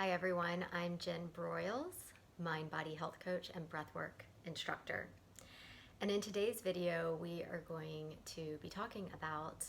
Hi everyone, I'm Jen Broyles, mind body health coach and breathwork instructor. And in today's video, we are going to be talking about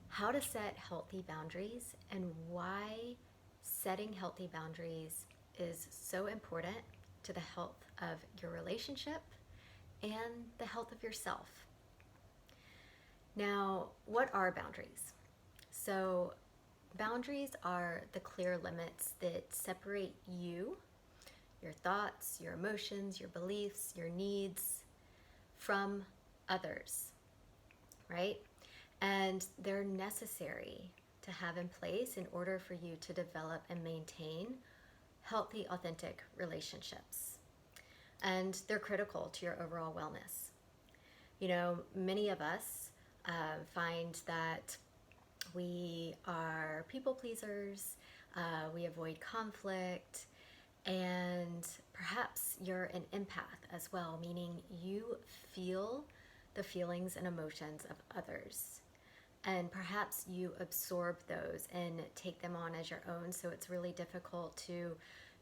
how to set healthy boundaries and why setting healthy boundaries is so important to the health of your relationship and the health of yourself. Now, what are boundaries? So, boundaries are the clear limits that separate you, your thoughts, your emotions, your beliefs, your needs from others, right? And they're necessary to have in place in order for you to develop and maintain healthy, authentic relationships. And they're critical to your overall wellness. You know, many of us find that we are people pleasers, we avoid conflict, and perhaps you're an empath as well, meaning you feel the feelings and emotions of others. And perhaps you absorb those and take them on as your own. So it's really difficult to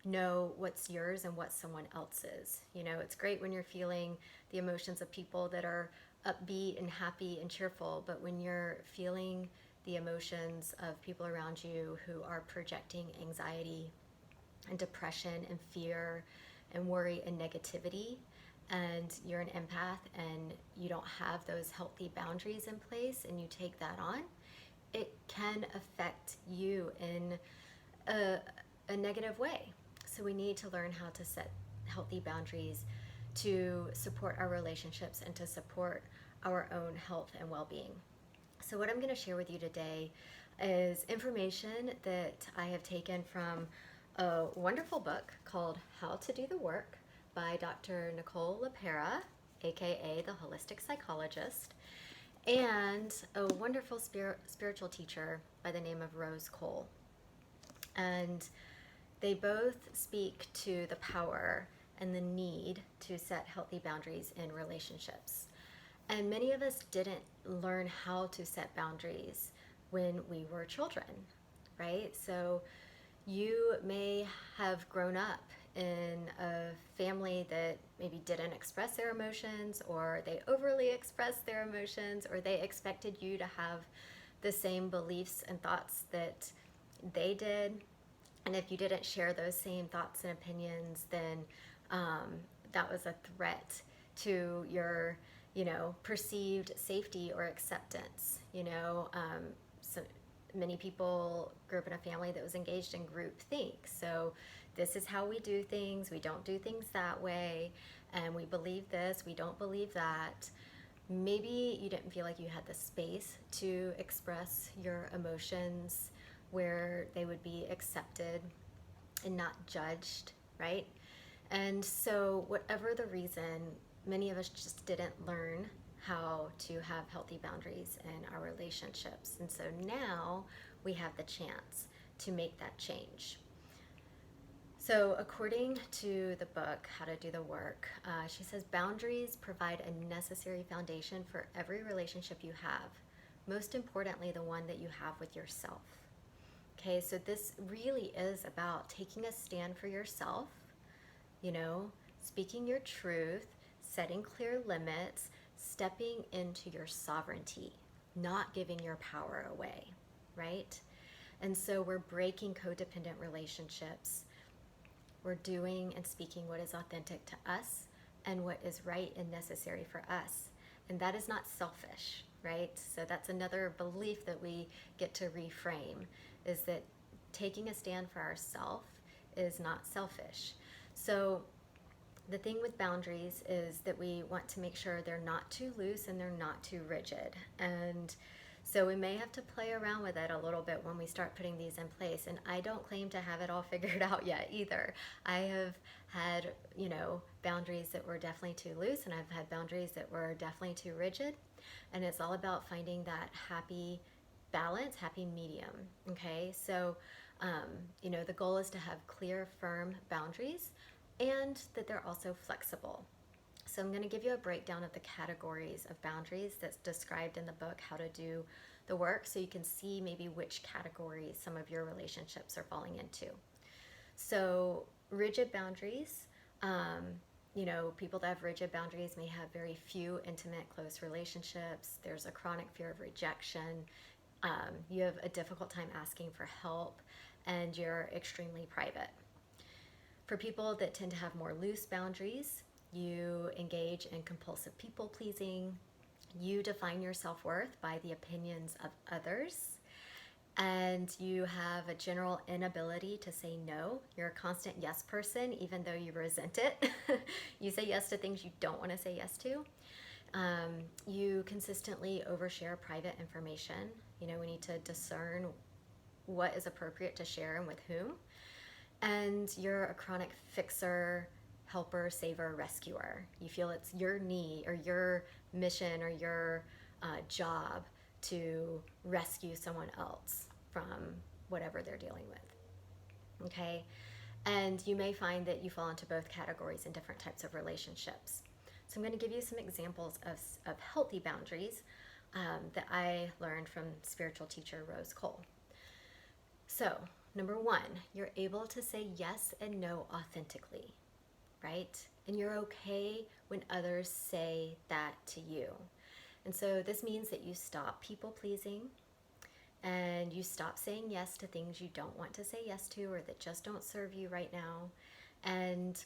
know what's yours and what someone else's. You know, it's great when you're feeling the emotions of people that are upbeat and happy and cheerful, but when you're feeling the emotions of people around you who are projecting anxiety and depression and fear and worry and negativity, and you're an empath and you don't have those healthy boundaries in place and you take that on, it can affect you in a negative way. So we need to learn how to set healthy boundaries to support our relationships and to support our own health and well-being. So what I'm going to share with you today is information that I have taken from a wonderful book called How to Do the Work by Dr. Nicole LaPera, aka the Holistic Psychologist, and a wonderful spiritual teacher by the name of Rose Cole. And they both speak to the power and the need to set healthy boundaries in relationships. And many of us didn't learn how to set boundaries when we were children, right? So you may have grown up in a family that maybe didn't express their emotions, or they overly expressed their emotions, or they expected you to have the same beliefs and thoughts that they did. And if you didn't share those same thoughts and opinions, then that was a threat to your, perceived safety or acceptance. So many people grew up in a family that was engaged in groupthink. So this is how we do things. We don't do things that way, and we believe this. We don't believe that. Maybe you didn't feel like you had the space to express your emotions where they would be accepted and not judged, right? And so, whatever the reason, many of us just didn't learn how to have healthy boundaries in our relationships. And so now we have the chance to make that change. So, according to the book, How to Do the Work, she says boundaries provide a necessary foundation for every relationship you have, most importantly, the one that you have with yourself. Okay, so this really is about taking a stand for yourself, speaking your truth, setting clear limits, stepping into your sovereignty, not giving your power away, right? And so we're breaking codependent relationships. We're doing and speaking what is authentic to us and what is right and necessary for us. And that is not selfish, right? So that's another belief that we get to reframe, is that taking a stand for ourselves is not selfish. So the thing with boundaries is that we want to make sure they're not too loose and they're not too rigid. And so we may have to play around with it a little bit when we start putting these in place. And I don't claim to have it all figured out yet either. I have had, boundaries that were definitely too loose, and I've had boundaries that were definitely too rigid. And it's all about finding that happy balance, happy medium. Okay, so the goal is to have clear, firm boundaries and that they're also flexible. So I'm going to give you a breakdown of the categories of boundaries that's described in the book, How to Do the Work, so you can see maybe which categories some of your relationships are falling into. So, rigid boundaries, people that have rigid boundaries may have very few intimate, close relationships. There's a chronic fear of rejection. You have a difficult time asking for help, and you're extremely private. For people that tend to have more loose boundaries, you engage in compulsive people pleasing. You define your self worth by the opinions of others, and you have a general inability to say no. You're a constant yes person, even though you resent it. You say yes to things you don't want to say yes to. You consistently overshare private information. We need to discern what is appropriate to share and with whom. And you're a chronic fixer, helper, saver, rescuer. You feel it's your need or your mission or your job to rescue someone else from whatever they're dealing with. Okay? And you may find that you fall into both categories in different types of relationships. So I'm going to give you some examples of healthy boundaries that I learned from spiritual teacher Rose Cole. So, number one, you're able to say yes and no authentically, right? And you're okay when others say that to you. And so this means that you stop people pleasing and you stop saying yes to things you don't want to say yes to or that just don't serve you right now. And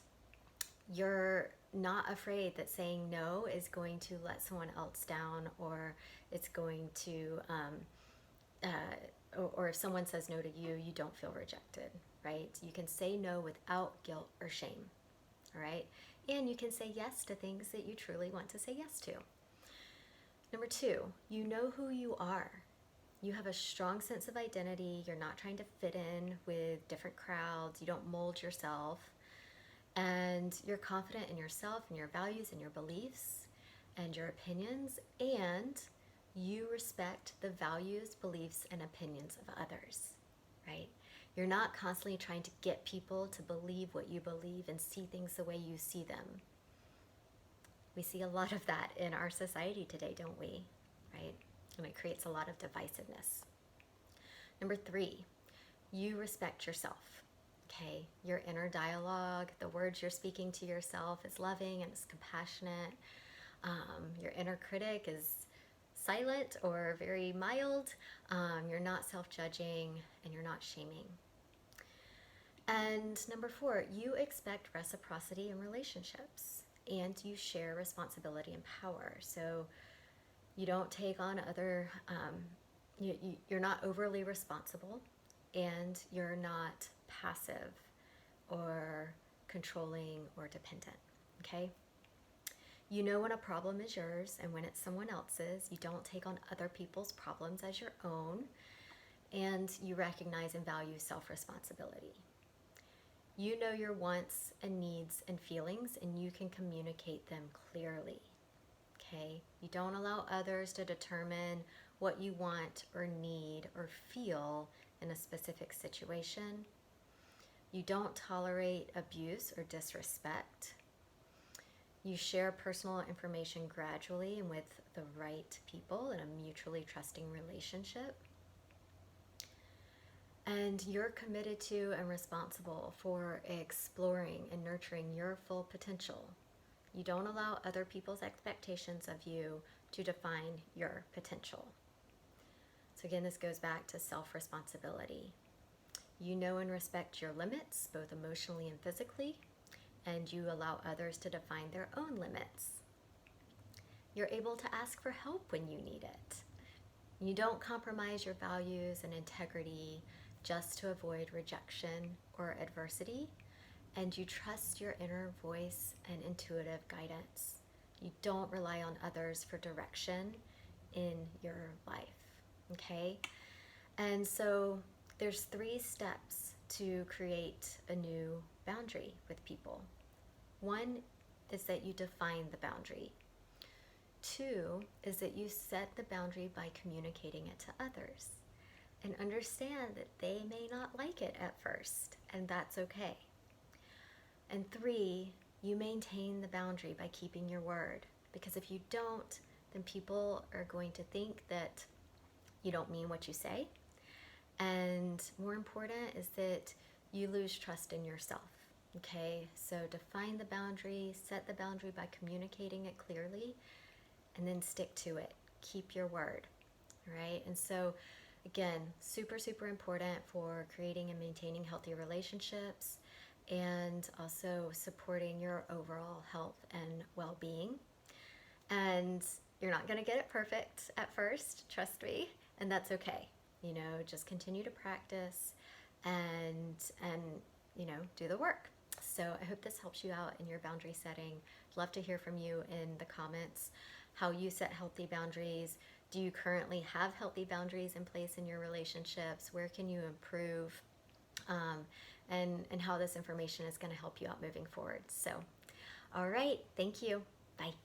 you're not afraid that saying no is going to let someone else down, or it's going to or if someone says no to you, you don't feel rejected, right? You can say no without guilt or shame, all right? And you can say yes to things that you truly want to say yes to. Number two, you know who you are. You have a strong sense of identity. You're not trying to fit in with different crowds. You don't mold yourself. And you're confident in yourself and your values and your beliefs and your opinions, and you respect the values, beliefs, and opinions of others, right? You're not constantly trying to get people to believe what you believe and see things the way you see them. We see a lot of that in our society today, don't we? Right? And it creates a lot of divisiveness. Number three, you respect yourself. Okay, your inner dialogue, the words you're speaking to yourself is loving and it's compassionate. Your inner critic is silent or very mild. You're not self-judging and you're not shaming. And number four, you expect reciprocity in relationships and you share responsibility and power. So you don't take on other, you're not overly responsible, and you're not passive or controlling or dependent, okay? You know when a problem is yours and when it's someone else's. You don't take on other people's problems as your own, and you recognize and value self-responsibility. You know your wants and needs and feelings, and you can communicate them clearly, okay? You don't allow others to determine what you want or need or feel in a specific situation. You don't tolerate abuse or disrespect. You share personal information gradually and with the right people in a mutually trusting relationship. And you're committed to and responsible for exploring and nurturing your full potential. You don't allow other people's expectations of you to define your potential. So again, this goes back to self-responsibility. You know and respect your limits, both emotionally and physically, and you allow others to define their own limits. You're able to ask for help when you need it. You don't compromise your values and integrity just to avoid rejection or adversity, and you trust your inner voice and intuitive guidance. You don't rely on others for direction in your life, okay? And so there's 3 steps to create a new boundary with people. 1 is that you define the boundary. 2 is that you set the boundary by communicating it to others and understand that they may not like it at first, and that's okay. And 3, you maintain the boundary by keeping your word, because if you don't, then people are going to think that you don't mean what you say. And more important is that you lose trust in yourself. Okay, so define the boundary, set the boundary by communicating it clearly, and then stick to it. Keep your word, right? And so, again, super, super important for creating and maintaining healthy relationships and also supporting your overall health and well being. And you're not going to get it perfect at first, trust me, and that's okay. You know, just continue to practice and you know, do the work. So I hope this helps you out in your boundary setting. Love to hear from you in the comments how you set healthy boundaries. Do you currently have healthy boundaries in place in your relationships? Where can you improve? And how this information is going to help you out moving forward. So, all right, thank you. Bye.